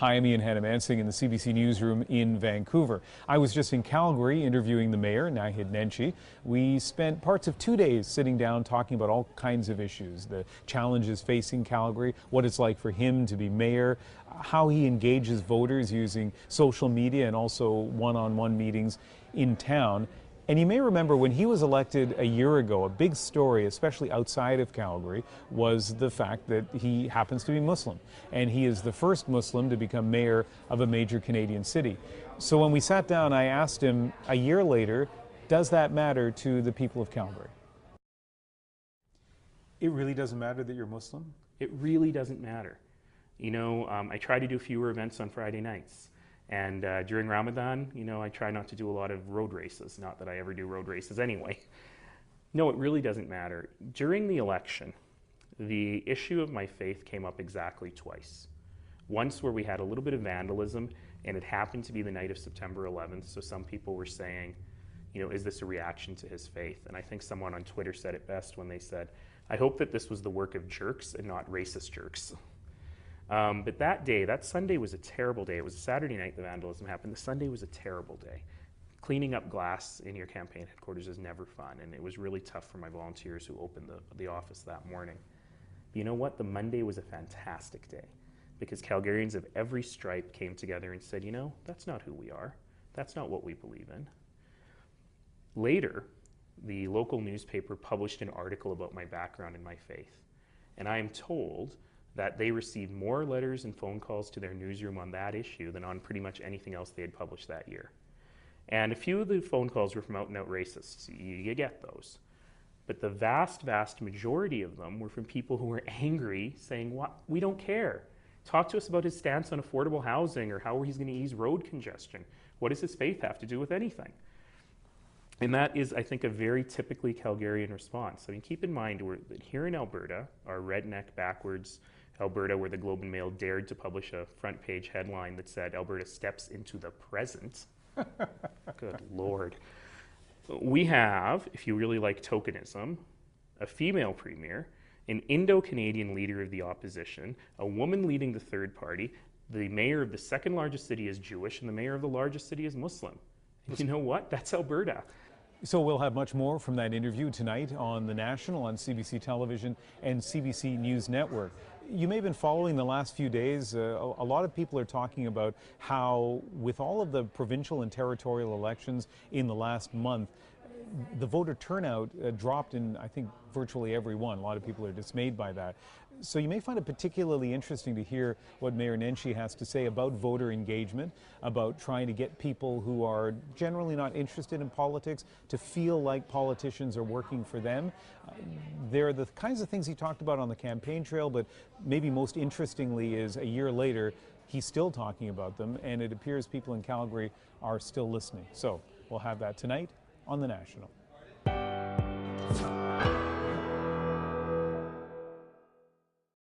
Hi, I'm Ian Hannamansing in the CBC newsroom in Vancouver. I was just in Calgary interviewing the mayor, Naheed Nenshi. We spent parts of 2 days sitting down talking about all kinds of issues, the challenges facing Calgary, what it's like for him to be mayor, how he engages voters using social media and also one-on-one meetings in town. And you may remember when he was elected a year ago, a big story, especially outside of Calgary, was the fact that he happens to be Muslim. And he is the first Muslim to become mayor of a major Canadian city. So when we sat down, I asked him a year later, does that matter to the people of Calgary? It really doesn't matter that you're Muslim? It really doesn't matter. You know, I try to do fewer events on Friday nights. And during Ramadan, you know, I try not to do a lot of road races. Not that I ever do road races anyway. No, it really doesn't matter. During the election, the issue of my faith came up exactly twice. Once where we had a little bit of vandalism, and it happened to be the night of September 11th, so some people were saying, you know, is this a reaction to his faith? And I think someone on Twitter said it best when they said, I hope that this was the work of jerks and not racist jerks. But that day, that Sunday was a terrible day. It was a Saturday night the vandalism happened. The Sunday was a terrible day. Cleaning up glass in your campaign headquarters is never fun, and it was really tough for my volunteers who opened the office that morning. But you know what? The Monday was a fantastic day because Calgarians of every stripe came together and said, you know, that's not who we are. That's not what we believe in. Later, the local newspaper published an article about my background and my faith, and I am told that they received more letters and phone calls to their newsroom on that issue than on pretty much anything else they had published that year. And a few of the phone calls were from out-and-out racists. You get those. But the vast, vast majority of them were from people who were angry, saying, "What? We don't care. Talk to us about his stance on affordable housing or how he's going to ease road congestion. What does his faith have to do with anything?" And that is, I think, a very typically Calgarian response. I mean, keep in mind, that here in Alberta, our redneck, backwards Alberta, where the Globe and Mail dared to publish a front page headline that said, Alberta steps into the present. Good Lord. We have, if you really like tokenism, a female premier, an Indo-Canadian leader of the opposition, a woman leading the third party, the mayor of the second largest city is Jewish, and the mayor of the largest city is Muslim. And you know what? That's Alberta. So we'll have much more from that interview tonight on The National, on CBC Television and CBC News Network. You may have been following the last few days. A lot of people are talking about how, with all of the provincial and territorial elections in the last month, the voter turnout dropped in, I think, virtually every one. A lot of people are dismayed by that. So you may find it particularly interesting to hear what Mayor Nenshi has to say about voter engagement, about trying to get people who are generally not interested in politics to feel like politicians are working for them. They're the kinds of things he talked about on the campaign trail, but maybe most interestingly is a year later, he's still talking about them, and it appears people in Calgary are still listening. So we'll have that tonight on The National.